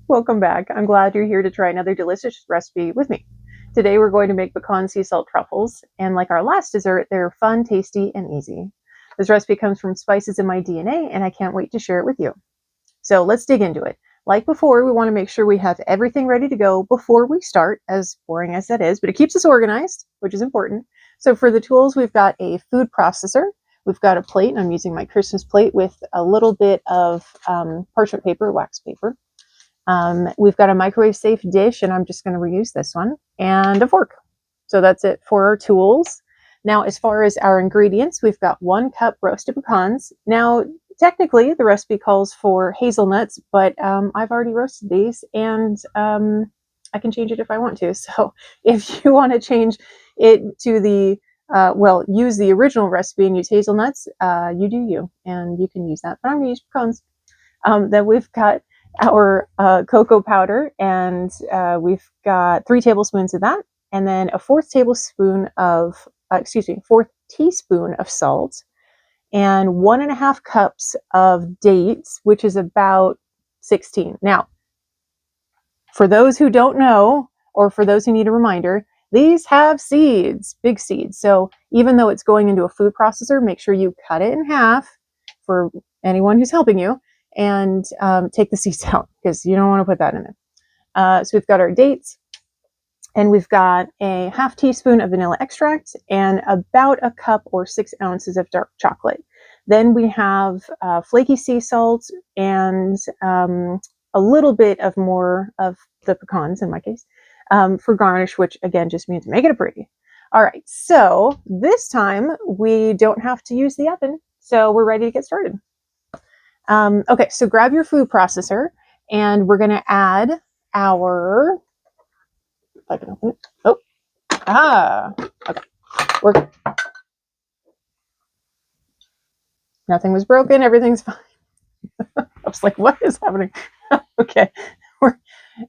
Welcome back. I'm glad you're here to try another delicious recipe with me. Today we're going to make pecan sea salt truffles, and like our last dessert, they're fun, tasty, and easy. This recipe comes from spices in my DNA, and I can't wait to share it with you. So let's dig into it. Like before, we want to make sure we have everything ready to go before we start, as boring as that is, but it keeps us organized, which is important. So for the tools, we've got a food processor, we've got a plate, and I'm using my Christmas plate with a little bit of parchment paper, wax paper. We've got a microwave safe dish, and I'm just going to reuse this one, and a fork. So that's it for our tools. Now, as far as our ingredients, we've got 1 cup roasted pecans. Now, technically, the recipe calls for hazelnuts, but I've already roasted these, and I can change it if I want to. So if you want to change it to the use the original recipe and use hazelnuts, you do you, and you can use that. But I'm going to use pecans. Then we've got our cocoa powder, and we've got 3 tablespoons of that, and then a fourth teaspoon of salt, and 1.5 cups of dates, which is about 16. Now, for those who don't know, or for those who need a reminder, these have seeds, big seeds. So even though it's going into a food processor, make sure you cut it in half for anyone who's helping you, and take the seeds out because you don't want to put that in there. So we've got our dates, and we've got a ½ teaspoon of vanilla extract, and about a cup or 6 ounces of dark chocolate. Then we have flaky sea salt, and a little bit of more of the pecans in my case for garnish, which again just means make it pretty. All right, so this time we don't have to use the oven, so we're ready to get started. Okay, so grab your food processor, and we're going to add our, if I can open it. Okay. Nothing was broken. Everything's fine. I was like, what is happening? Okay, we're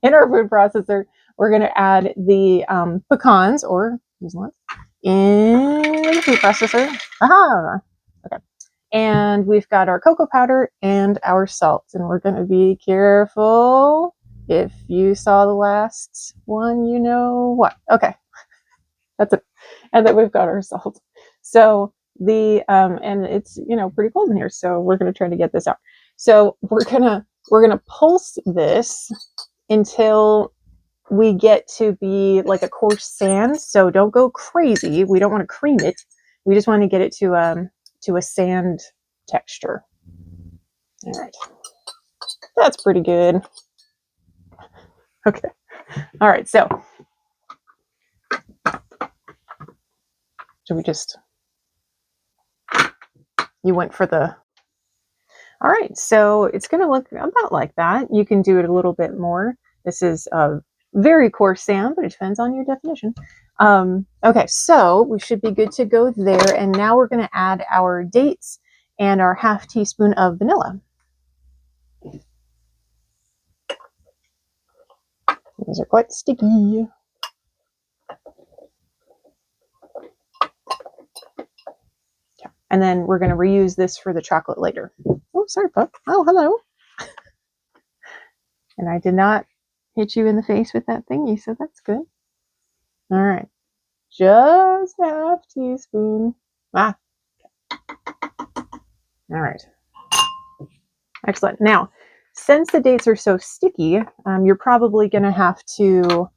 in our food processor. We're going to add the pecans, or hazelnuts, in the food processor. Okay. And we've got our cocoa powder and our salt, and we're going to be careful. If you saw the last one, you know what. Okay, that's it. And then we've got our salt. So and it's pretty cold in here, so we're going to try to get this out. So we're gonna pulse this until we get to be like a coarse sand. So don't go crazy. We don't want to cream it. We just want to get it to a sand texture. All right, that's pretty good. Okay, all right, so we just, you went for the, all right, so it's going to look about like that. You can do it a little bit more. This is a very coarse sand, but it depends on your definition. Okay, so we should be good to go there. And now we're going to add our dates and our ½ teaspoon of vanilla. These are quite sticky. Okay. And then we're going to reuse this for the chocolate later. Oh, sorry, pup. Oh, hello. And I did not hit you in the face with that thingy, so that's good. All right. Just ½ teaspoon. Okay. All right. Excellent. Now, since the dates are so sticky, you're probably going to have to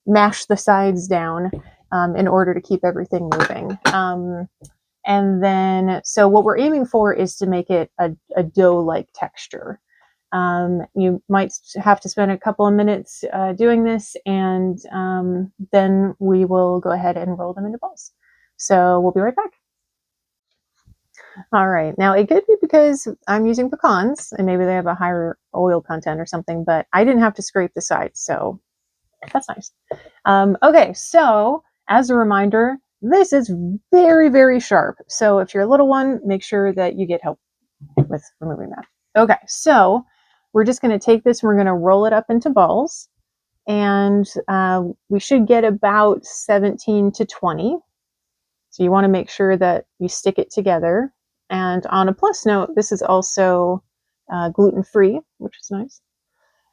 mash the sides down in order to keep everything moving. And then, so what we're aiming for is to make it a dough-like texture. You might have to spend a couple of minutes doing this, and then we will go ahead and roll them into balls. So we'll be right back. All right, now it could be because I'm using pecans, and maybe they have a higher oil content or something, but I didn't have to scrape the sides, so that's nice. Okay, so as a reminder, this is very, very sharp. So if you're a little one, make sure that you get help with removing that. Okay, so we're just going to take this and we're going to roll it up into balls, and we should get about 17 to 20. So you want to make sure that you stick it together And on a plus note, this is also gluten-free, which is nice.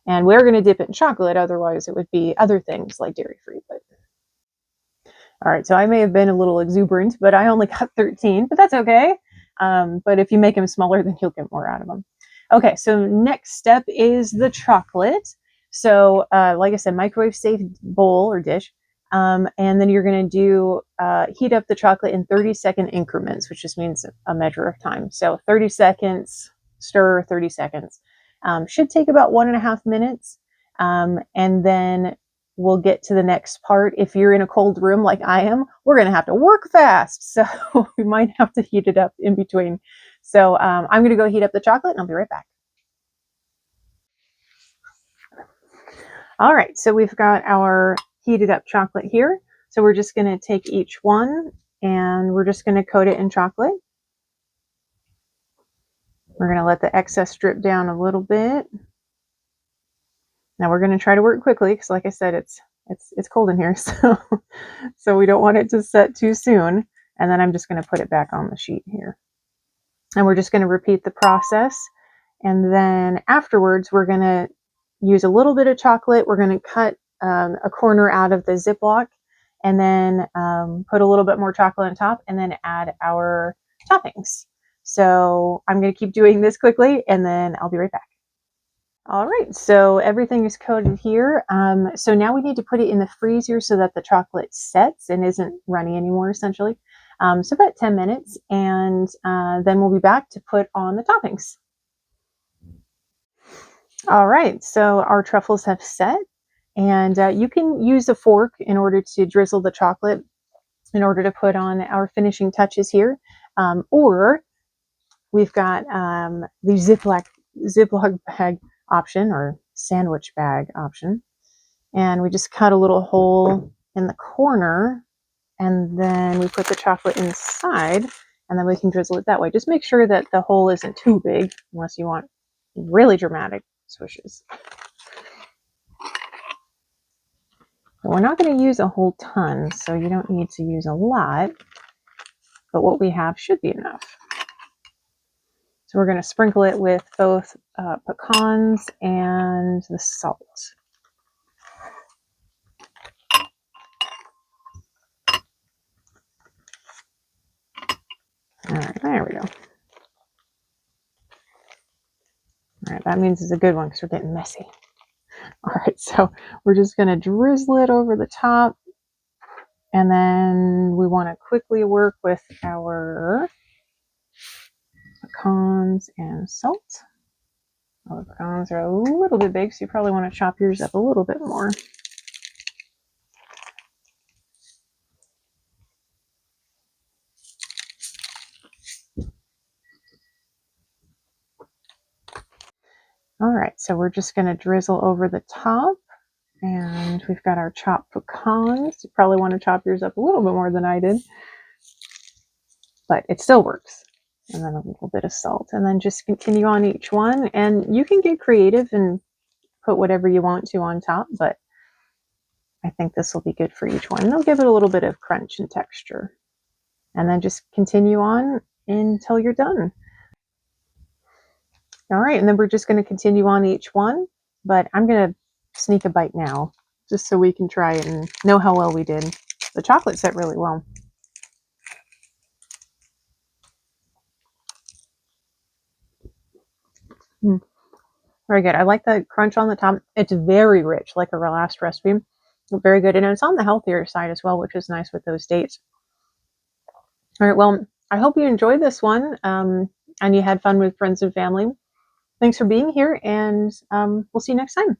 And we're going to dip it in chocolate, otherwise it would be other things like dairy-free. But all right, so I may have been a little exuberant, but I only got 13, but that's okay. But if you make them smaller, then you'll get more out of them. Okay, so next step is the chocolate. So like I said, microwave safe bowl or dish. And then you're going to do heat up the chocolate in 30-second increments, which just means a measure of time. So 30 seconds, stir 30 seconds. Should take about 1.5 minutes. And then we'll get to the next part. If you're in a cold room like I am, we're going to have to work fast. So we might have to heat it up in between. So I'm going to go heat up the chocolate and I'll be right back. All right, so we've got our heated up chocolate here. So we're just going to take each one and we're just going to coat it in chocolate. We're going to let the excess drip down a little bit. Now we're going to try to work quickly because, like I said, it's cold in here, so we don't want it to set too soon. And then I'm just going to put it back on the sheet here. And we're just going to repeat the process. And then afterwards, we're going to use a little bit of chocolate. We're going to cut a corner out of the Ziploc and then put a little bit more chocolate on top and then add our toppings. So I'm going to keep doing this quickly and then I'll be right back. All right, so everything is coated here. So now we need to put it in the freezer so that the chocolate sets and isn't runny anymore, essentially. So about 10 minutes, and then we'll be back to put on the toppings. All right, so our truffles have set, and you can use a fork in order to drizzle the chocolate in order to put on our finishing touches here. Or we've got the Ziploc bag option or sandwich bag option. And we just cut a little hole in the corner and then we put the chocolate inside and then we can drizzle it that way. Just make sure that the hole isn't too big unless you want really dramatic swishes. But we're not going to use a whole ton, so you don't need to use a lot, but what we have should be enough. So we're going to sprinkle it with both pecans and the salt. All right, there we go. All right, that means it's a good one because we're getting messy. All right, so we're just going to drizzle it over the top. And then we want to quickly work with our pecans and salt. Well, the pecans are a little bit big, so you probably want to chop yours up a little bit more. All right, so we're just going to drizzle over the top. And we've got our chopped pecans. You probably want to chop yours up a little bit more than I did, but it still works. And then a little bit of salt, and then just continue on each one. And you can get creative and put whatever you want to on top, but I think this will be good for each one. It'll give it a little bit of crunch and texture. And then just continue on until you're done. All right, and then we're just going to continue on each one, but I'm going to sneak a bite now, just so we can try it and know how well we did. The chocolate set really well. Very good. I like the crunch on the top. It's very rich, like our last recipe. Very good, and it's on the healthier side as well, which is nice with those dates. All right, well, I hope you enjoyed this one and you had fun with friends and family. Thanks for being here, and we'll see you next time.